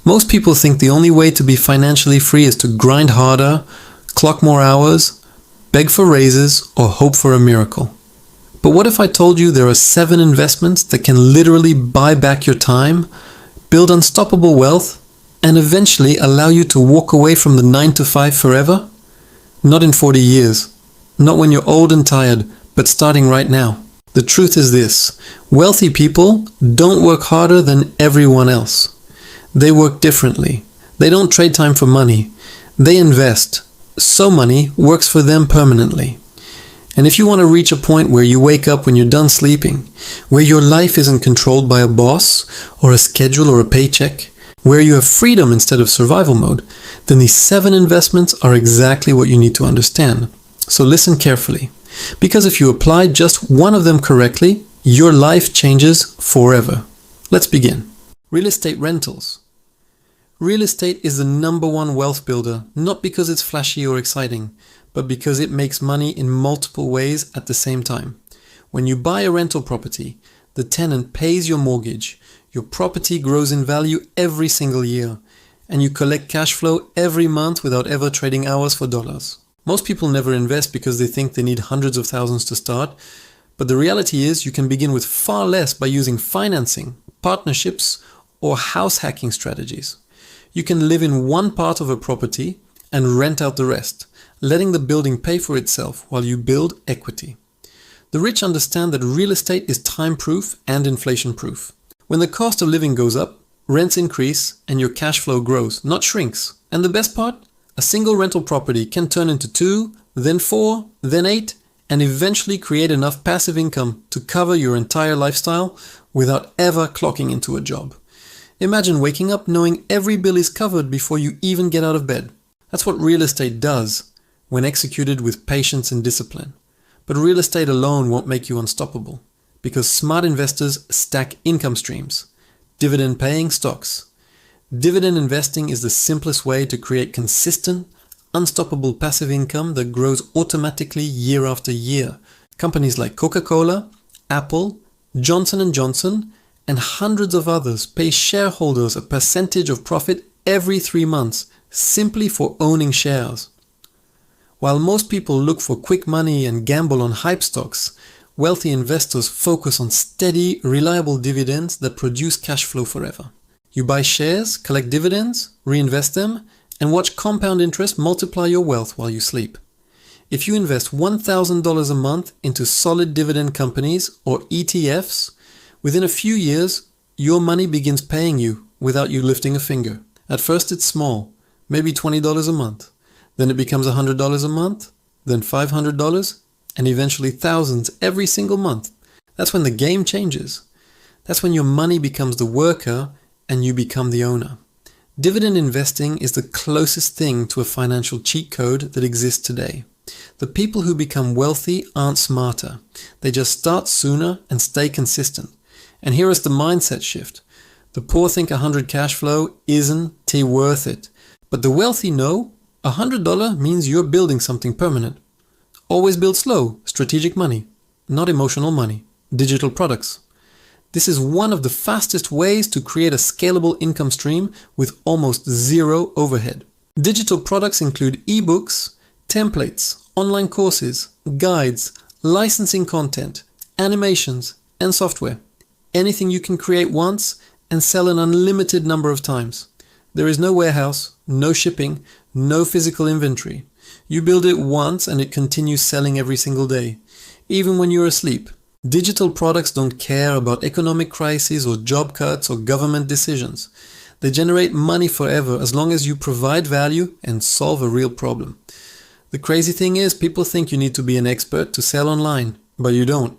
Most people think the only way to be financially free is to grind harder, clock more hours, beg for raises, or hope for a miracle. But what if I told you there are 7 investments that can literally buy back your time, build unstoppable wealth, and eventually allow you to walk away from the 9 to 5 forever? Not in 40 years. Not when you're old and tired, but starting right now. The truth is this: wealthy people don't work harder than everyone else. They work differently. They don't trade time for money. They invest. So money works for them permanently. And if you want to reach a point where you wake up when you're done sleeping, where your life isn't controlled by a boss or a schedule or a paycheck, where you have freedom instead of survival mode, then these 7 investments are exactly what you need to understand. So listen carefully, because if you apply just one of them correctly, your life changes forever. Let's begin. Real estate rentals. Real estate is the #1 wealth builder, not because it's flashy or exciting, but because it makes money in multiple ways at the same time. When you buy a rental property, the tenant pays your mortgage, your property grows in value every single year, and you collect cash flow every month without ever trading hours for dollars. Most people never invest because they think they need hundreds of thousands to start, but the reality is you can begin with far less by using financing, partnerships, or house hacking strategies. You can live in one part of a property and rent out the rest, letting the building pay for itself while you build equity. The rich understand that real estate is time-proof and inflation-proof. When the cost of living goes up, rents increase and your cash flow grows, not shrinks. And the best part? A single rental property can turn into 2, then 4, then 8, and eventually create enough passive income to cover your entire lifestyle without ever clocking into a job. Imagine waking up knowing every bill is covered before you even get out of bed. That's what real estate does when executed with patience and discipline. But real estate alone won't make you unstoppable, because smart investors stack income streams, dividend-paying stocks. Dividend investing is the simplest way to create consistent, unstoppable passive income that grows automatically year after year. Companies like Coca-Cola, Apple, Johnson & Johnson, and hundreds of others pay shareholders a percentage of profit every 3 months simply for owning shares. While most people look for quick money and gamble on hype stocks, wealthy investors focus on steady, reliable dividends that produce cash flow forever. You buy shares, collect dividends, reinvest them, and watch compound interest multiply your wealth while you sleep. If you invest $1,000 a month into solid dividend companies or ETFs, within a few years, your money begins paying you without you lifting a finger. At first it's small, maybe $20 a month. Then it becomes $100 a month, then $500, and eventually thousands every single month. That's when the game changes. That's when your money becomes the worker and you become the owner. Dividend investing is the closest thing to a financial cheat code that exists today. The people who become wealthy aren't smarter. They just start sooner and stay consistent. And here is the mindset shift. The poor think 100 cash flow isn't worth it. But the wealthy know $100 means you're building something permanent. Always build slow, strategic money, not emotional money, digital products. This is one of the fastest ways to create a scalable income stream with almost zero overhead. Digital products include ebooks, templates, online courses, guides, licensing content, animations, and software. Anything you can create once and sell an unlimited number of times. There is no warehouse, no shipping, no physical inventory. You build it once and it continues selling every single day, even when you're asleep. Digital products don't care about economic crises or job cuts or government decisions. They generate money forever as long as you provide value and solve a real problem. The crazy thing is, people think you need to be an expert to sell online, but you don't.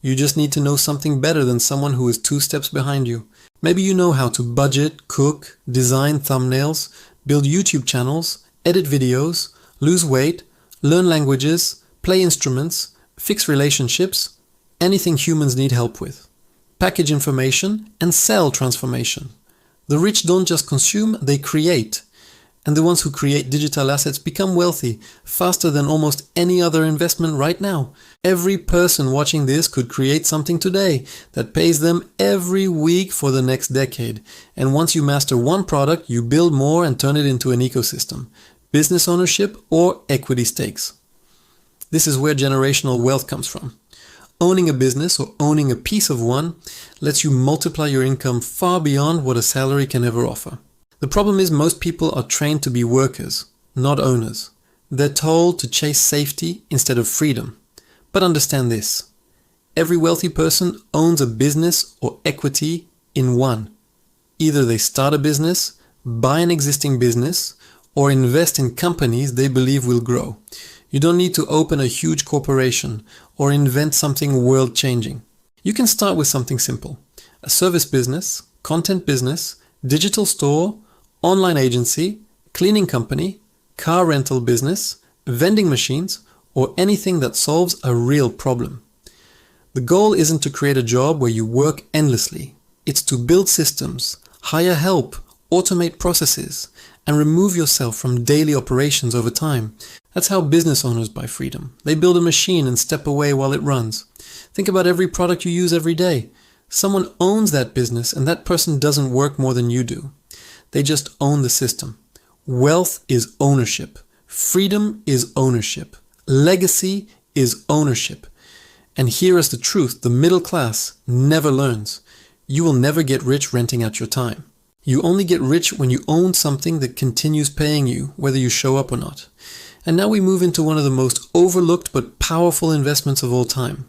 You just need to know something better than someone who is 2 steps behind you. Maybe you know how to budget, cook, design thumbnails, build YouTube channels, edit videos, lose weight, learn languages, play instruments, fix relationships, anything humans need help with. Package information and sell transformation. The rich don't just consume, they create. And the ones who create digital assets become wealthy faster than almost any other investment right now. Every person watching this could create something today that pays them every week for the next decade. And once you master one product, you build more and turn it into an ecosystem. Business ownership or equity stakes. This is where generational wealth comes from. Owning a business or owning a piece of one lets you multiply your income far beyond what a salary can ever offer. The problem is most people are trained to be workers, not owners. They're told to chase safety instead of freedom. But understand this. Every wealthy person owns a business or equity in one. Either they start a business, buy an existing business, or invest in companies they believe will grow. You don't need to open a huge corporation or invent something world-changing. You can start with something simple. A service business, content business, digital store, online agency, cleaning company, car rental business, vending machines, or anything that solves a real problem. The goal isn't to create a job where you work endlessly. It's to build systems, hire help, automate processes, and remove yourself from daily operations over time. That's how business owners buy freedom. They build a machine and step away while it runs. Think about every product you use every day. Someone owns that business and that person doesn't work more than you do. They just own the system. Wealth is ownership. Freedom is ownership. Legacy is ownership. And here is the truth, the middle class never learns. You will never get rich renting out your time. You only get rich when you own something that continues paying you, whether you show up or not. And now we move into one of the most overlooked but powerful investments of all time.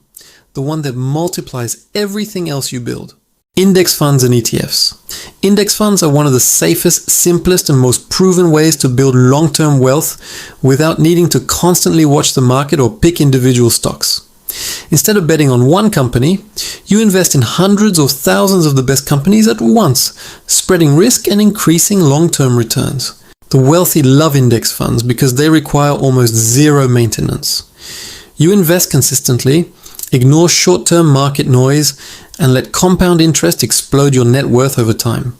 The one that multiplies everything else you build. Index funds and ETFs. Index funds are one of the safest, simplest, and most proven ways to build long-term wealth without needing to constantly watch the market or pick individual stocks. Instead of betting on one company, you invest in hundreds or thousands of the best companies at once, spreading risk and increasing long-term returns. The wealthy love index funds because they require almost zero maintenance. You invest consistently, ignore short-term market noise, and let compound interest explode your net worth over time.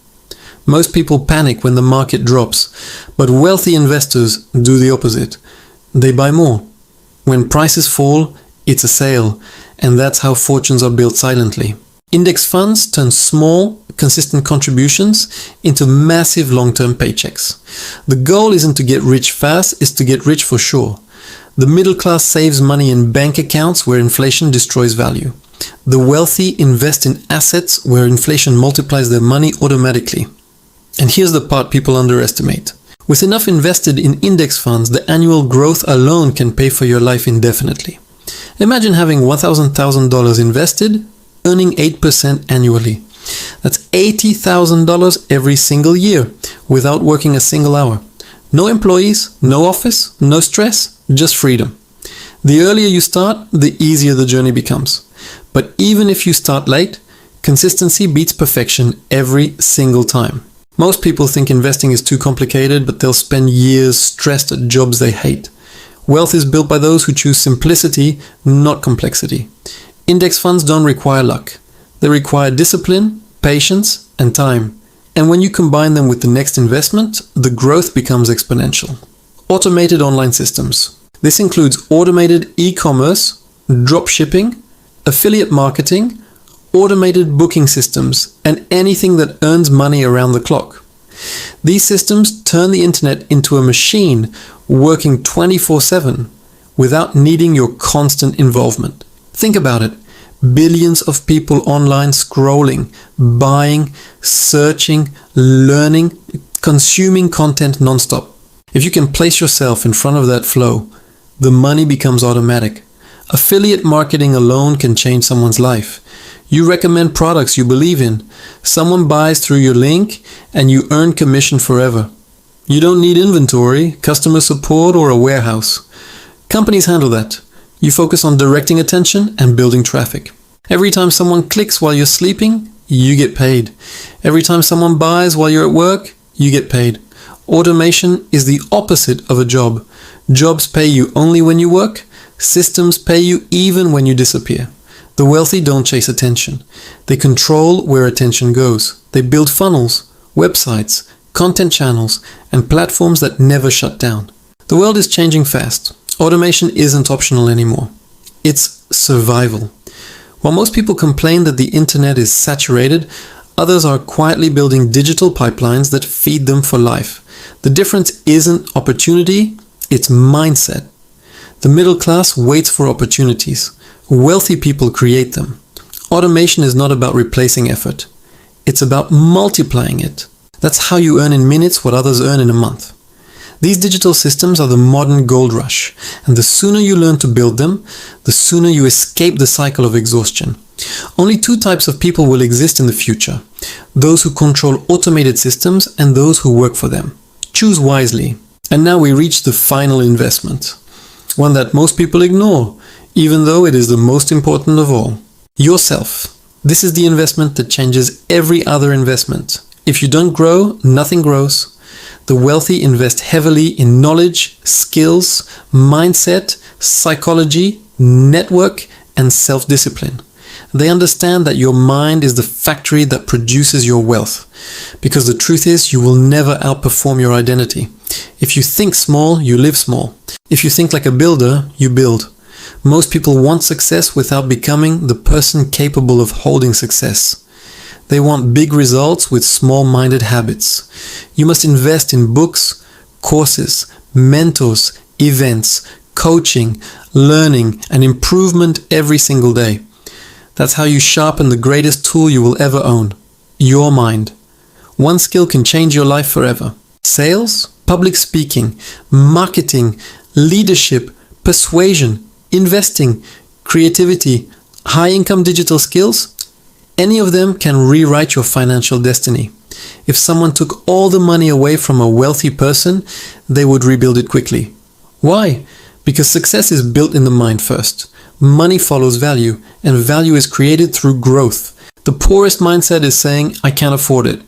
Most people panic when the market drops, but wealthy investors do the opposite. They buy more. When prices fall, it's a sale, and that's how fortunes are built silently. Index funds turn small, consistent contributions into massive long-term paychecks. The goal isn't to get rich fast, it's to get rich for sure. The middle class saves money in bank accounts where inflation destroys value. The wealthy invest in assets where inflation multiplies their money automatically. And here's the part people underestimate. With enough invested in index funds, the annual growth alone can pay for your life indefinitely. Imagine having $1,000 invested, earning 8% annually. That's $80,000 every single year, without working a single hour. No employees, no office, no stress, just freedom. The earlier you start, the easier the journey becomes. But even if you start late, consistency beats perfection every single time. Most people think investing is too complicated, but they'll spend years stressed at jobs they hate. Wealth is built by those who choose simplicity, not complexity. Index funds don't require luck. They require discipline, patience, and time. And when you combine them with the next investment, the growth becomes exponential. Automated online systems. This includes automated e-commerce, drop shipping, affiliate marketing, automated booking systems, and anything that earns money around the clock. These systems turn the internet into a machine working 24/7 without needing your constant involvement. Think about it. Billions of people online scrolling, buying, searching, learning, consuming content non-stop. If you can place yourself in front of that flow, the money becomes automatic. Affiliate marketing alone can change someone's life. You recommend products you believe in. Someone buys through your link and you earn commission forever. You don't need inventory, customer support, or a warehouse. Companies handle that. You focus on directing attention and building traffic. Every time someone clicks while you're sleeping, you get paid. Every time someone buys while you're at work, you get paid. Automation is the opposite of a job. Jobs pay you only when you work. Systems pay you even when you disappear. The wealthy don't chase attention. They control where attention goes. They build funnels, websites, content channels, and platforms that never shut down. The world is changing fast. Automation isn't optional anymore. It's survival. While most people complain that the internet is saturated, others are quietly building digital pipelines that feed them for life. The difference isn't opportunity, it's mindset. The middle class waits for opportunities. Wealthy people create them. Automation is not about replacing effort. It's about multiplying it. That's how you earn in minutes what others earn in a month. These digital systems are the modern gold rush, and the sooner you learn to build them, the sooner you escape the cycle of exhaustion. Only two types of people will exist in the future: those who control automated systems and those who work for them. Choose wisely. And now we reach the final investment, one that most people ignore, even though it is the most important of all. Yourself. This is the investment that changes every other investment. If you don't grow, nothing grows. The wealthy invest heavily in knowledge, skills, mindset, psychology, network, and self-discipline. They understand that your mind is the factory that produces your wealth. Because the truth is, you will never outperform your identity. If you think small, you live small. If you think like a builder, you build. Most people want success without becoming the person capable of holding success. They want big results with small-minded habits. You must invest in books, courses, mentors, events, coaching, learning, and improvement every single day. That's how you sharpen the greatest tool you will ever own: your mind. One skill can change your life forever. Sales, public speaking, marketing, leadership, persuasion, investing, creativity, high-income digital skills, any of them can rewrite your financial destiny. If someone took all the money away from a wealthy person, they would rebuild it quickly. Why? Because success is built in the mind first. Money follows value, and value is created through growth. The poorest mindset is saying, I can't afford it.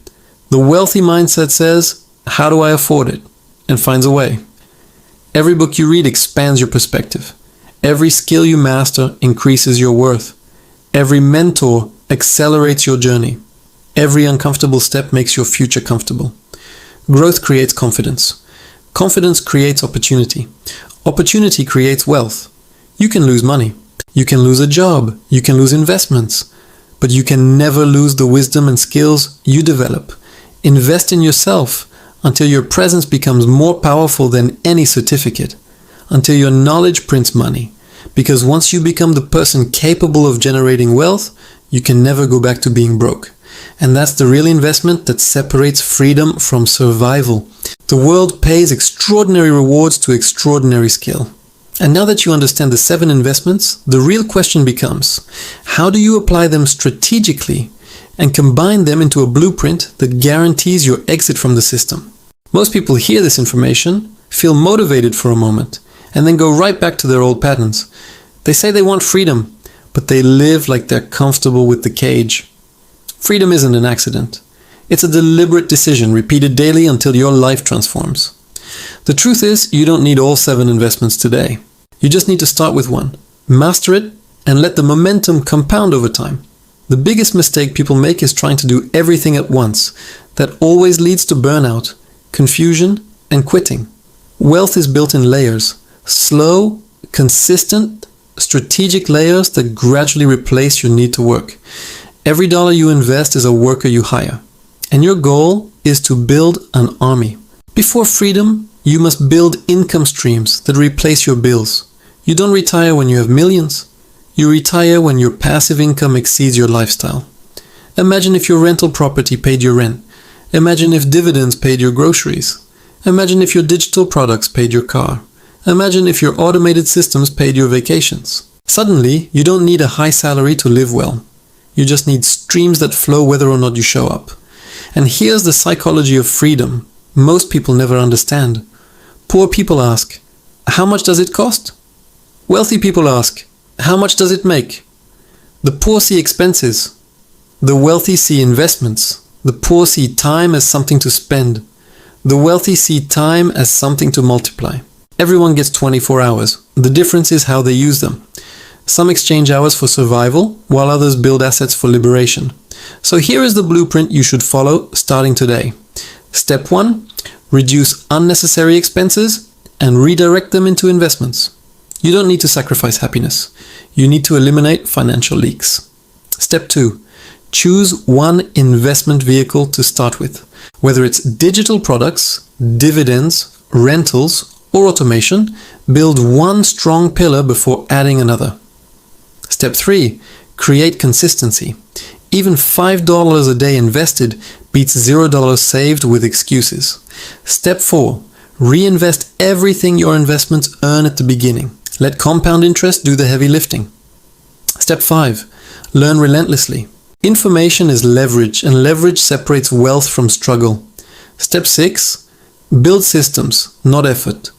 The wealthy mindset says, how do I afford it? And finds a way. Every book you read expands your perspective. Every skill you master increases your worth. Every mentor accelerates your journey. Every uncomfortable step makes your future comfortable. Growth creates confidence. Confidence creates opportunity. Opportunity creates wealth. You can lose money. You can lose a job. You can lose investments. But you can never lose the wisdom and skills you develop. Invest in yourself until your presence becomes more powerful than any certificate. Until your knowledge prints money. Because once you become the person capable of generating wealth, you can never go back to being broke. And that's the real investment that separates freedom from survival. The world pays extraordinary rewards to extraordinary skill. And now that you understand the 7 investments, the real question becomes, how do you apply them strategically and combine them into a blueprint that guarantees your exit from the system? Most people hear this information, feel motivated for a moment, and then go right back to their old patterns. They say they want freedom, but they live like they're comfortable with the cage. Freedom isn't an accident. It's a deliberate decision repeated daily until your life transforms. The truth is, you don't need all 7 investments today. You just need to start with one, master it, and let the momentum compound over time. The biggest mistake people make is trying to do everything at once. That always leads to burnout, confusion, and quitting. Wealth is built in layers, slow, consistent, strategic layers that gradually replace your need to work. Every dollar you invest is a worker you hire. And your goal is to build an army. Before freedom, you must build income streams that replace your bills. You don't retire when you have millions. You retire when your passive income exceeds your lifestyle. Imagine if your rental property paid your rent. Imagine if dividends paid your groceries. Imagine if your digital products paid your car. Imagine if your automated systems paid your vacations. Suddenly, you don't need a high salary to live well. You just need streams that flow whether or not you show up. And here's the psychology of freedom most people never understand. Poor people ask, how much does it cost? Wealthy people ask, how much does it make? The poor see expenses. The wealthy see investments. The poor see time as something to spend. The wealthy see time as something to multiply. Everyone gets 24 hours. The difference is how they use them. Some exchange hours for survival, while others build assets for liberation. So here is the blueprint you should follow starting today. Step 1. Reduce unnecessary expenses and redirect them into investments. You don't need to sacrifice happiness. You need to eliminate financial leaks. Step 2. Choose one investment vehicle to start with. Whether it's digital products, dividends, rentals, or automation, build one strong pillar before adding another. Step 3. Create consistency. Even $5 a day invested beats $0 saved with excuses. Step 4. Reinvest everything your investments earn at the beginning. Let compound interest do the heavy lifting. Step 5. Learn relentlessly. Information is leverage, and leverage separates wealth from struggle. Step 6. Build systems, not effort.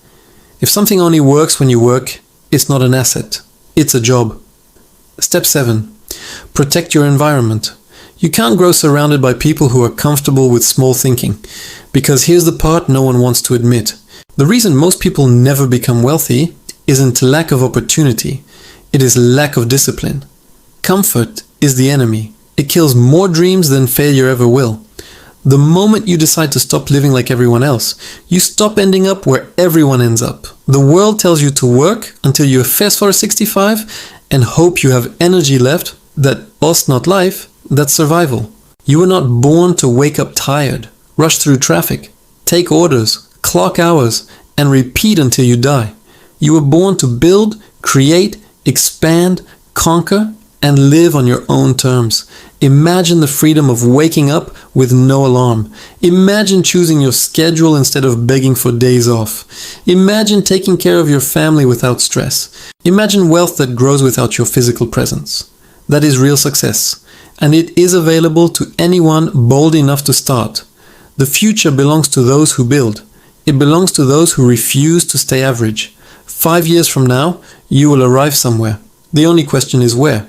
If something only works when you work, it's not an asset. It's a job. Step 7. Protect your environment. You can't grow surrounded by people who are comfortable with small thinking. Because here's the part no one wants to admit. The reason most people never become wealthy isn't lack of opportunity. It is lack of discipline. Comfort is the enemy. It kills more dreams than failure ever will. The moment you decide to stop living like everyone else, you stop ending up where everyone ends up. The world tells you to work until you're fast for 65 and hope you have energy left. That's not life, that's survival. You were not born to wake up tired, rush through traffic, take orders, clock hours, and repeat until you die. You were born to build, create, expand, conquer, and live on your own terms. Imagine the freedom of waking up with no alarm. Imagine choosing your schedule instead of begging for days off. Imagine taking care of your family without stress. Imagine wealth that grows without your physical presence. That is real success, and it is available to anyone bold enough to start. The future belongs to those who build. It belongs to those who refuse to stay average. 5 years from now, you will arrive somewhere. The only question is where.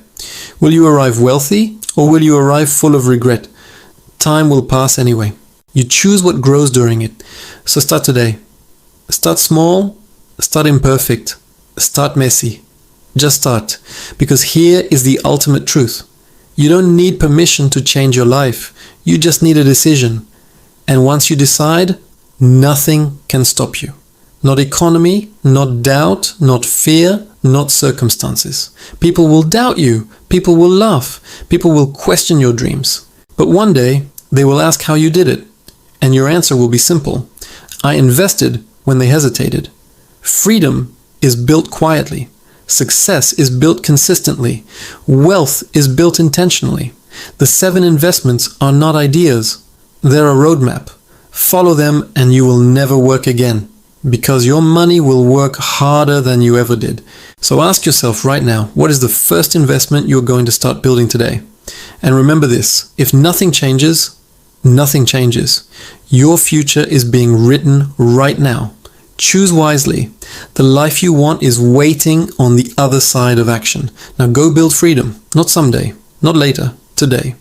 Will you arrive wealthy, or will you arrive full of regret? Time will pass anyway. You choose what grows during it. So start today. Start small, start imperfect, start messy. Just start, because here is the ultimate truth. You don't need permission to change your life. You just need a decision. And once you decide, nothing can stop you. Not economy, not doubt, not fear, not circumstances. People will doubt you. People will laugh. People will question your dreams. But one day, they will ask how you did it. And your answer will be simple. I invested when they hesitated. Freedom is built quietly. Success is built consistently. Wealth is built intentionally. The 7 investments are not ideas. They're a roadmap. Follow them and you will never work again. Because your money will work harder than you ever did. So ask yourself right now, what is the first investment you're going to start building today? And remember this, if nothing changes, nothing changes. Your future is being written right now. Choose wisely. The life you want is waiting on the other side of action. Now go build freedom, not someday, not later, today.